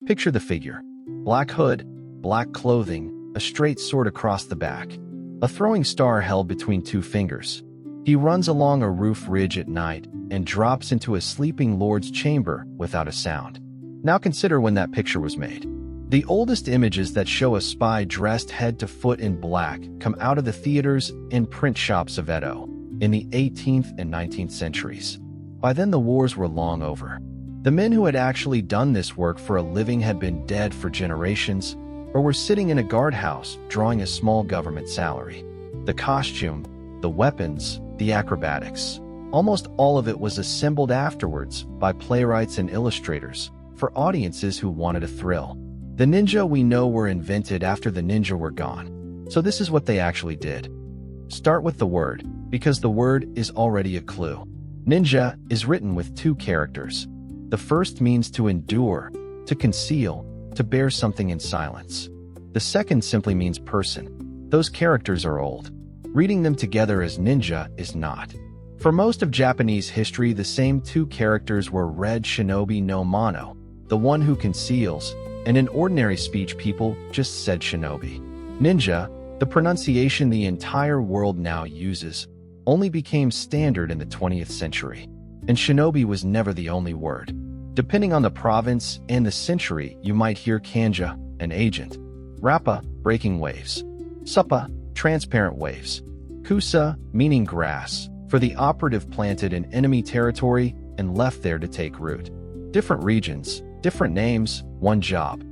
Picture the figure. Black hood, black clothing, a straight sword across the back, a throwing star held between two fingers. He runs along a roof ridge at night and drops into a sleeping lord's chamber without a sound. Now consider when that picture was made. The oldest images that show a spy dressed head to foot in black come out of the theaters and print shops of Edo in the 18th and 19th centuries. By then the wars were long over. The men who had actually done this work for a living had been dead for generations or were sitting in a guardhouse drawing a small government salary. The costume, the weapons, the acrobatics, almost all of it was assembled afterwards by playwrights and illustrators for audiences who wanted a thrill. The ninja we know were invented after the ninja were gone. So this is what they actually did. Start with the word, because the word is already a clue. Ninja is written with two characters. The first means to endure, to conceal, to bear something in silence. The second simply means person. Those characters are old. Reading them together as ninja is not. For most of Japanese history, the same two characters were read shinobi no mano, the one who conceals, and in ordinary speech people just said shinobi. Ninja, the pronunciation the entire world now uses, only became standard in the 20th century. And shinobi was never the only word. Depending on the province and the century, you might hear kanja, an agent, rappa, breaking waves, suppa, transparent waves, kusa, meaning grass, for the operative planted in enemy territory and left there to take root. Different regions, different names, one job.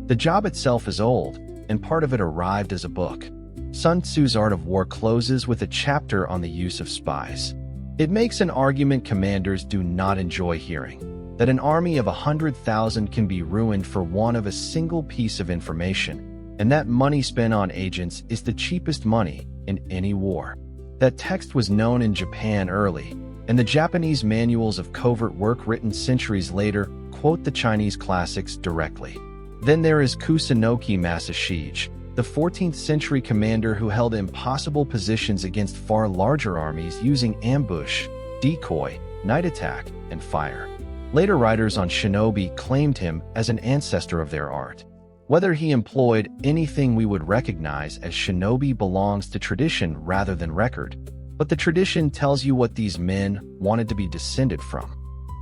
The job itself is old, and part of it arrived as a book. Sun Tzu's Art of War closes with a chapter on the use of spies. It makes an argument commanders do not enjoy hearing, that an army of 100,000 can be ruined for want of a single piece of information, and that money spent on agents is the cheapest money in any war. That text was known in Japan early, and the Japanese manuals of covert work written centuries later quote the Chinese classics directly. Then there is Kusunoki Masashige, the 14th century commander who held impossible positions against far larger armies using ambush, decoy, night attack, and fire. Later writers on shinobi claimed him as an ancestor of their art. Whether he employed anything we would recognize as shinobi belongs to tradition rather than record, but the tradition tells you what these men wanted to be descended from.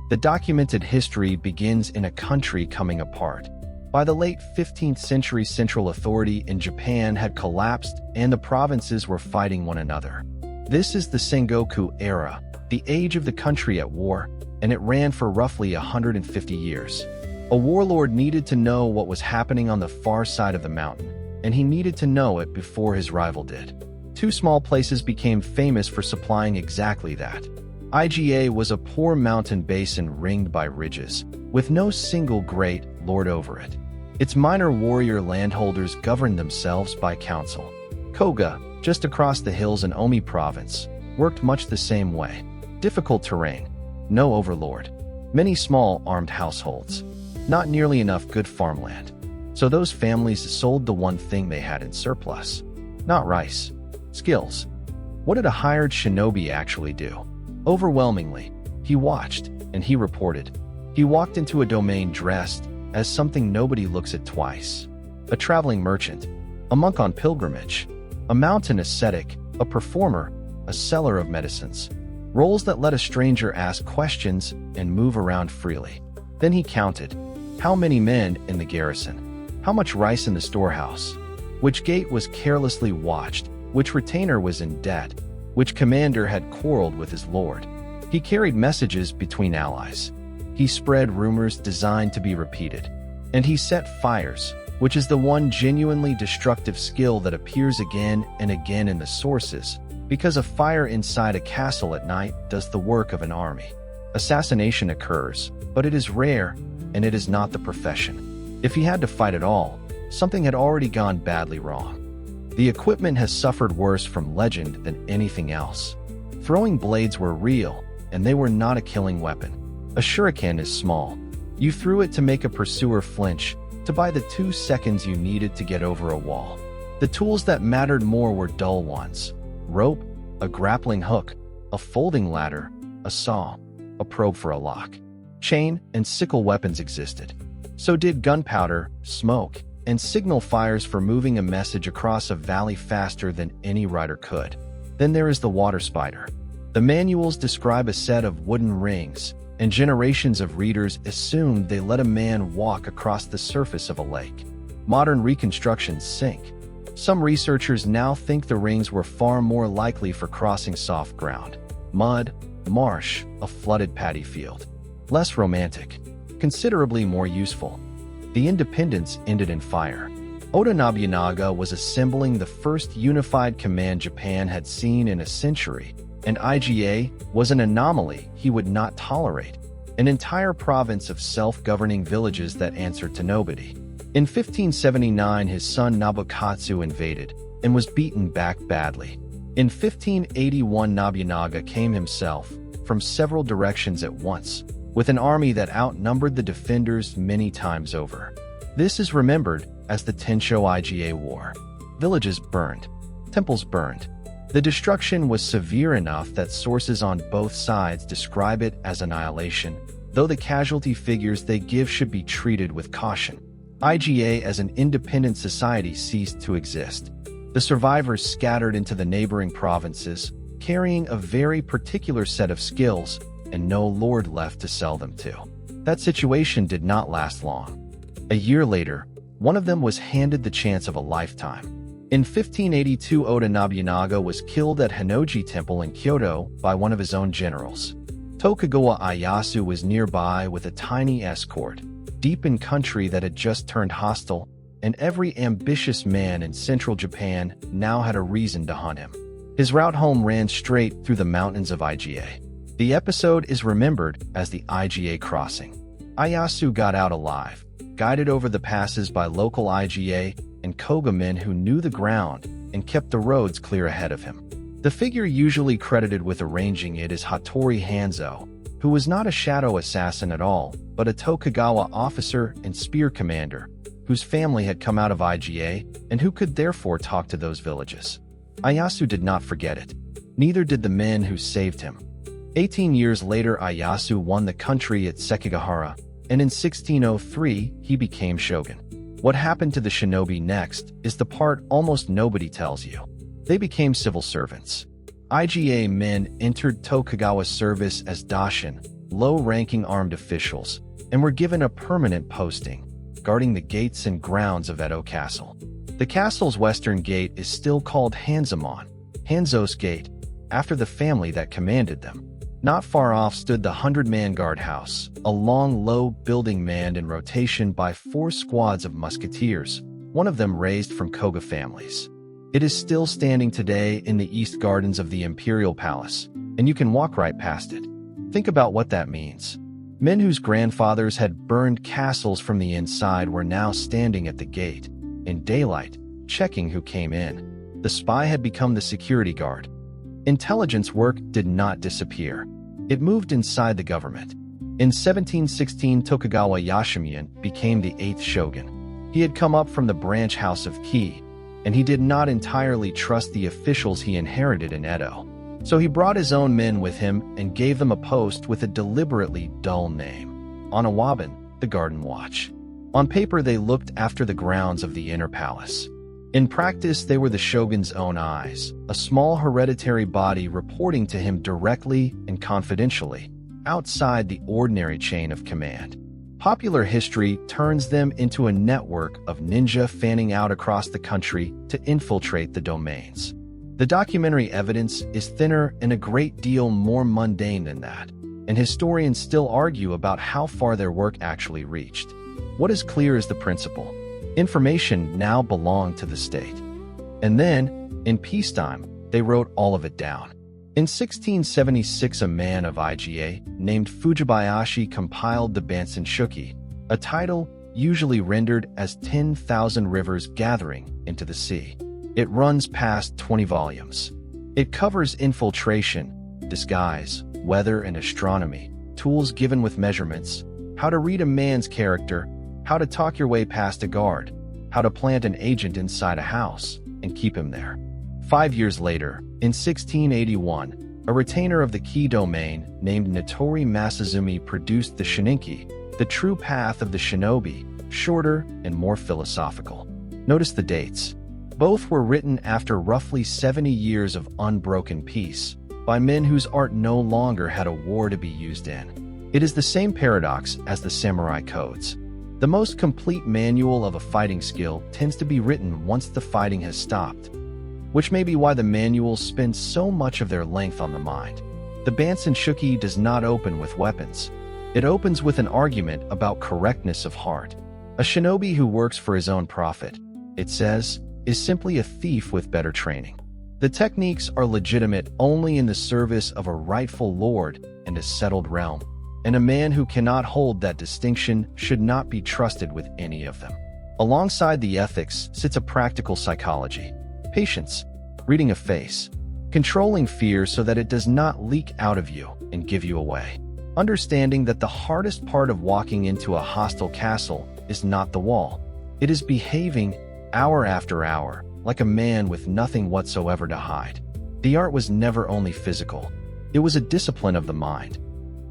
The documented history begins in a country coming apart. By the late 15th century, central authority in Japan had collapsed and the provinces were fighting one another. This is the Sengoku era, the age of the country at war, and it ran for roughly 150 years. A warlord needed to know what was happening on the far side of the mountain, and he needed to know it before his rival did. Two small places became famous for supplying exactly that. Iga was a poor mountain basin ringed by ridges, with no single great lord over it. Its minor warrior landholders governed themselves by council. Koga, just across the hills in Omi province, worked much the same way. Difficult terrain, no overlord, many small armed households, not nearly enough good farmland. So those families sold the one thing they had in surplus. Not rice, skills. What did a hired shinobi actually do? Overwhelmingly, he watched, and he reported. He walked into a domain dressed as something nobody looks at twice. A traveling merchant, a monk on pilgrimage, a mountain ascetic, a performer, a seller of medicines. Roles that let a stranger ask questions and move around freely. Then he counted. How many men in the garrison? How much rice in the storehouse? Which gate was carelessly watched? Which retainer was in debt? Which commander had quarreled with his lord? He carried messages between allies. He spread rumors designed to be repeated. And he set fires, which is the one genuinely destructive skill that appears again and again in the sources, because a fire inside a castle at night does the work of an army. Assassination occurs, but it is rare, and it is not the profession. If he had to fight at all, something had already gone badly wrong. The equipment has suffered worse from legend than anything else. Throwing blades were real, and they were not a killing weapon. A shuriken is small. You threw it to make a pursuer flinch, to buy the 2 seconds you needed to get over a wall. The tools that mattered more were dull ones. Rope, a grappling hook, a folding ladder, a saw, a probe for a lock. Chain and sickle weapons existed. So did gunpowder, smoke, and signal fires for moving a message across a valley faster than any rider could. Then there is the water spider. The manuals describe a set of wooden rings, and generations of readers assumed they let a man walk across the surface of a lake. Modern reconstructions sink. Some researchers now think the rings were far more likely for crossing soft ground. Mud, marsh, a flooded paddy field. Less romantic, considerably more useful. The independence ended in fire. Oda Nobunaga was assembling the first unified command Japan had seen in a century, and IGA was an anomaly he would not tolerate, an entire province of self-governing villages that answered to nobody. In 1579, his son Nobukatsu invaded and was beaten back badly. In 1581, Nobunaga came himself from several directions at once, with an army that outnumbered the defenders many times over. This is remembered as the Tensho Iga War. Villages burned, temples burned. The destruction was severe enough that sources on both sides describe it as annihilation, though the casualty figures they give should be treated with caution. IGA as an independent society ceased to exist. The survivors scattered into the neighboring provinces, carrying a very particular set of skills, and no lord left to sell them to. That situation did not last long. A year later, one of them was handed the chance of a lifetime. In 1582, Oda Nobunaga was killed at Honnoji Temple in Kyoto by one of his own generals. Tokugawa Ieyasu was nearby with a tiny escort, deep in country that had just turned hostile, and every ambitious man in central Japan now had a reason to hunt him. His route home ran straight through the mountains of Iga. The episode is remembered as the Iga Crossing. Ieyasu got out alive, guided over the passes by local Iga and Koga men who knew the ground and kept the roads clear ahead of him. The figure usually credited with arranging it is Hattori Hanzo, who was not a shadow assassin at all, but a Tokugawa officer and spear commander, whose family had come out of Iga and who could therefore talk to those villages. Ieyasu did not forget it. Neither did the men who saved him. 18 years later, Ieyasu won the country at Sekigahara, and in 1603 he became shogun. What happened to the shinobi next is the part almost nobody tells you. They became civil servants. Iga men entered Tokugawa's service as dashin, low-ranking armed officials, and were given a permanent posting, guarding the gates and grounds of Edo Castle. The castle's western gate is still called Hanzomon, Hanzo's Gate, after the family that commanded them. Not far off stood the 100-man guardhouse, a long, low building manned in rotation by 4 squads of musketeers, one of them raised from Koga families. It is still standing today in the east gardens of the Imperial Palace, and you can walk right past it. Think about what that means. Men whose grandfathers had burned castles from the inside were now standing at the gate, in daylight, checking who came in. The spy had become the security guard. Intelligence work did not disappear. It moved inside the government. In 1716, Tokugawa Yoshimiyan became the 8th shogun. He had come up from the branch house of Ki, and he did not entirely trust the officials he inherited in Edo. So he brought his own men with him and gave them a post with a deliberately dull name. Anawaban, the Garden Watch. On paper, they looked after the grounds of the inner palace. In practice, they were the shogun's own eyes, a small hereditary body reporting to him directly and confidentially, outside the ordinary chain of command. Popular history turns them into a network of ninja fanning out across the country to infiltrate the domains. The documentary evidence is thinner and a great deal more mundane than that, and historians still argue about how far their work actually reached. What is clear is the principle. Information now belonged to the state. And then, in peacetime, they wrote all of it down. In 1676, a man of Iga named Fujibayashi compiled the Bansenshukai, a title usually rendered as 10,000 rivers gathering into the sea. It runs past 20 volumes. It covers infiltration, disguise, weather and astronomy, tools given with measurements, how to read a man's character, how to talk your way past a guard, how to plant an agent inside a house and keep him there. 5 years later, in 1681, a retainer of the Ki domain named Natori Masazumi produced the Shininki, The True Path of the Shinobi, shorter and more philosophical. Notice the dates. Both were written after roughly 70 years of unbroken peace, by men whose art no longer had a war to be used in. It is the same paradox as the samurai codes. The most complete manual of a fighting skill tends to be written once the fighting has stopped, which may be why the manuals spend so much of their length on the mind. The Bansenshukai does not open with weapons. It opens with an argument about correctness of heart. A shinobi who works for his own profit, it says, is simply a thief with better training. The techniques are legitimate only in the service of a rightful lord and a settled realm, and a man who cannot hold that distinction should not be trusted with any of them. Alongside the ethics sits a practical psychology. Patience, reading a face, controlling fear so that it does not leak out of you and give you away. Understanding that the hardest part of walking into a hostile castle is not the wall. It is behaving, hour after hour, like a man with nothing whatsoever to hide. The art was never only physical. It was a discipline of the mind.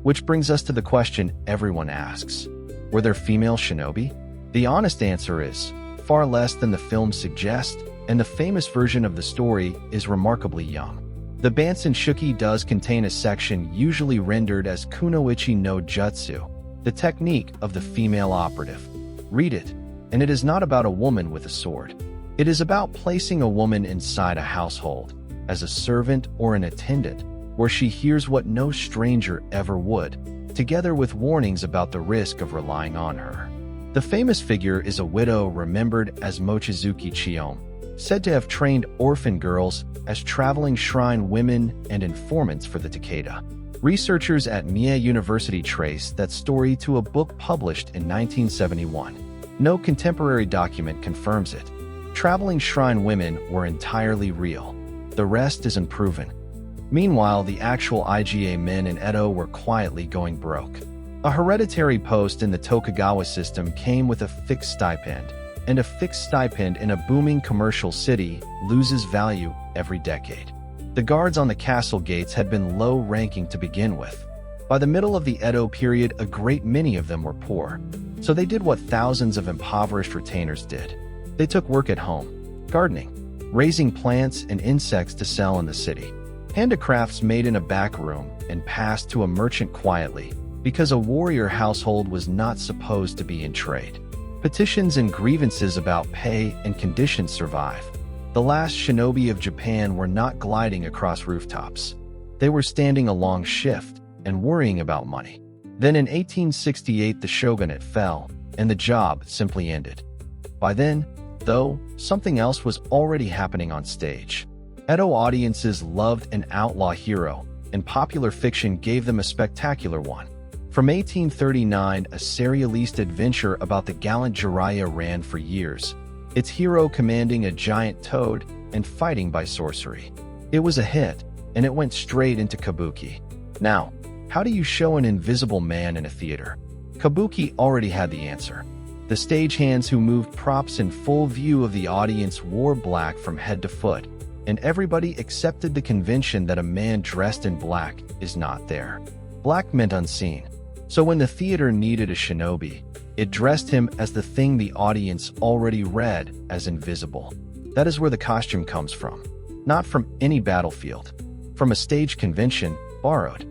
Which brings us to the question everyone asks. Were there female shinobi? The honest answer is, far less than the films suggest, and the famous version of the story is remarkably young. The Bansenshukai does contain a section usually rendered as kunoichi no jutsu, the technique of the female operative. Read it, and it is not about a woman with a sword. It is about placing a woman inside a household, as a servant or an attendant, where she hears what no stranger ever would, together with warnings about the risk of relying on her. The famous figure is a widow remembered as Mochizuki Chiome, said to have trained orphan girls as traveling shrine women and informants for the Takeda. Researchers at Mie University trace that story to a book published in 1971. No contemporary document confirms it. Traveling shrine women were entirely real. The rest is unproven. Meanwhile, the actual IGA men in Edo were quietly going broke. A hereditary post in the Tokugawa system came with a fixed stipend, and a fixed stipend in a booming commercial city loses value every decade. The guards on the castle gates had been low-ranking to begin with. By the middle of the Edo period, a great many of them were poor, so they did what thousands of impoverished retainers did. They took work at home, gardening, raising plants and insects to sell in the city. Handicrafts made in a back room and passed to a merchant quietly, because a warrior household was not supposed to be in trade. Petitions and grievances about pay and conditions survive. The last shinobi of Japan were not gliding across rooftops. They were standing a long shift and worrying about money. Then in 1868 the shogunate fell, and the job simply ended. By then, though, something else was already happening on stage. Edo audiences loved an outlaw hero, and popular fiction gave them a spectacular one. From 1839, a serialist adventure about the gallant Jiraiya ran for years, its hero commanding a giant toad and fighting by sorcery. It was a hit, and it went straight into kabuki. Now, how do you show an invisible man in a theater? Kabuki already had the answer. The stagehands who moved props in full view of the audience wore black from head to foot, and everybody accepted the convention that a man dressed in black is not there. Black meant unseen. So when the theater needed a shinobi, it dressed him as the thing the audience already read as invisible. That is where the costume comes from. Not from any battlefield. From a stage convention, borrowed.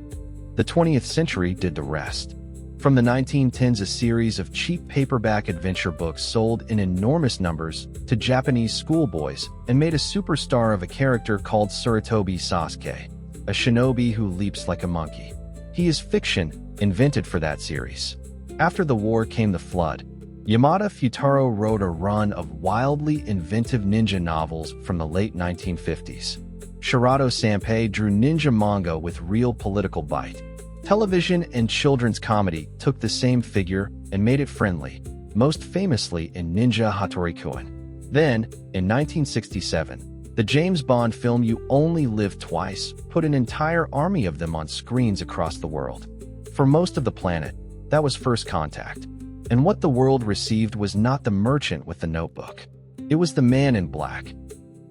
The 20th century did the rest. From the 1910s, a series of cheap paperback adventure books sold in enormous numbers to Japanese schoolboys and made a superstar of a character called Tsurutobi Sasuke, a shinobi who leaps like a monkey. He is fiction, invented for that series. After the war came the flood. Yamada Futaro wrote a run of wildly inventive ninja novels from the late 1950s. Shirato Sanpei drew ninja manga with real political bite. Television and children's comedy took the same figure and made it friendly, most famously in Ninja Hattori-kun. Then, in 1967, the James Bond film You Only Live Twice put an entire army of them on screens across the world. For most of the planet, that was first contact. And what the world received was not the merchant with the notebook. It was the man in black.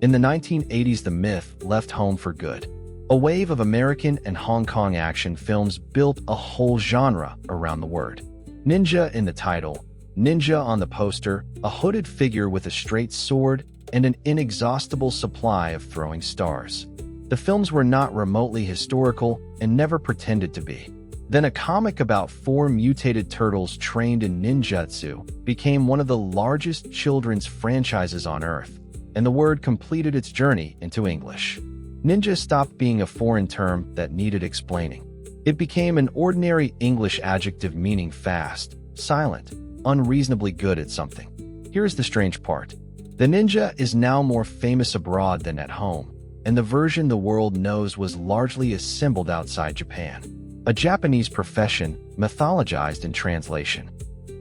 In the 1980s, the myth left home for good. A wave of American and Hong Kong action films built a whole genre around the word. Ninja in the title, ninja on the poster, a hooded figure with a straight sword, and an inexhaustible supply of throwing stars. The films were not remotely historical and never pretended to be. Then a comic about 4 mutated turtles trained in ninjutsu became one of the largest children's franchises on Earth, and the word completed its journey into English. Ninja stopped being a foreign term that needed explaining. It became an ordinary English adjective meaning fast, silent, unreasonably good at something. Here's the strange part. The ninja is now more famous abroad than at home, and the version the world knows was largely assembled outside Japan. A Japanese profession, mythologized in translation.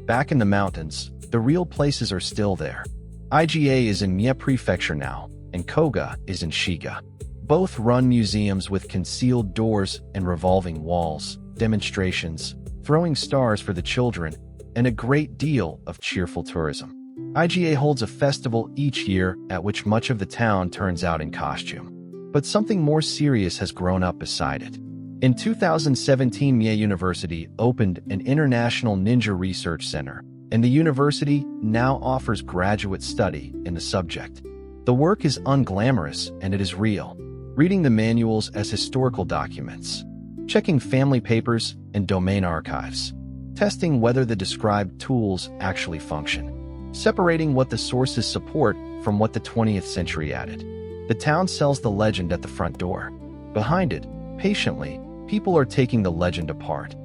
Back in the mountains, the real places are still there. IGA is in Mie Prefecture now, and Koga is in Shiga. Both run museums with concealed doors and revolving walls, demonstrations, throwing stars for the children, and a great deal of cheerful tourism. IGA holds a festival each year at which much of the town turns out in costume. But something more serious has grown up beside it. In 2017, Mie University opened an International Ninja Research Center, and the university now offers graduate study in the subject. The work is unglamorous and it is real, reading the manuals as historical documents, checking family papers and domain archives, testing whether the described tools actually function, separating what the sources support from what the 20th century added. The town sells the legend at the front door. Behind it, patiently, people are taking the legend apart,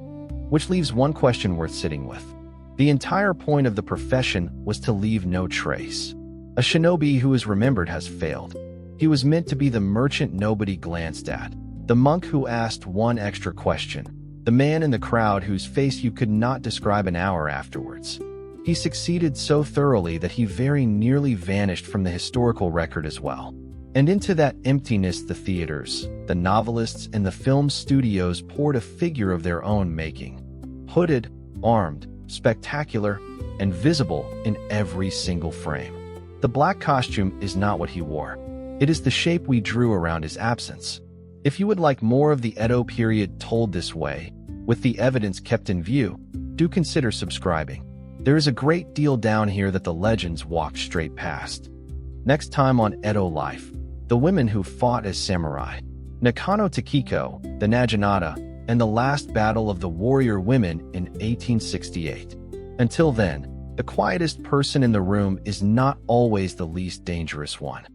which leaves one question worth sitting with. The entire point of the profession was to leave no trace. A shinobi who is remembered has failed. He was meant to be the merchant nobody glanced at, the monk who asked one extra question, the man in the crowd whose face you could not describe an hour afterwards. He succeeded so thoroughly that he very nearly vanished from the historical record as well. And into that emptiness the theaters, the novelists, and the film studios poured a figure of their own making. Hooded, armed, spectacular, and visible in every single frame. The black costume is not what he wore. It is the shape we drew around his absence. If you would like more of the Edo period told this way, with the evidence kept in view, do consider subscribing. There is a great deal down here that the legends walk straight past. Next time on Edo Life, the women who fought as samurai, Nakano Takiko, the Naginata, and the last battle of the warrior women in 1868. Until then, the quietest person in the room is not always the least dangerous one.